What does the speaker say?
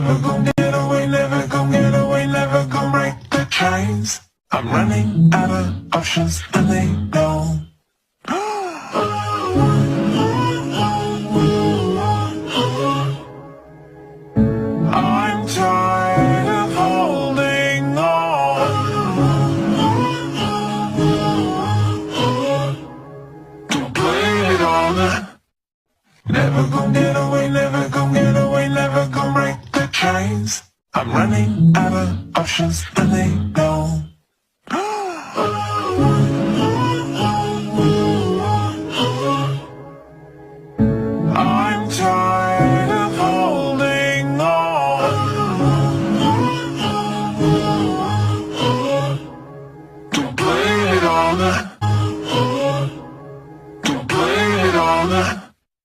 Never gonna get away, never gonna get away, never gonna break the chains. I'm running out of options and they know. I'm tired of holding on. Don't blame it on the. Never gonna get away, never gonna get away, never gonna break the chains. I'm running out of options and they know.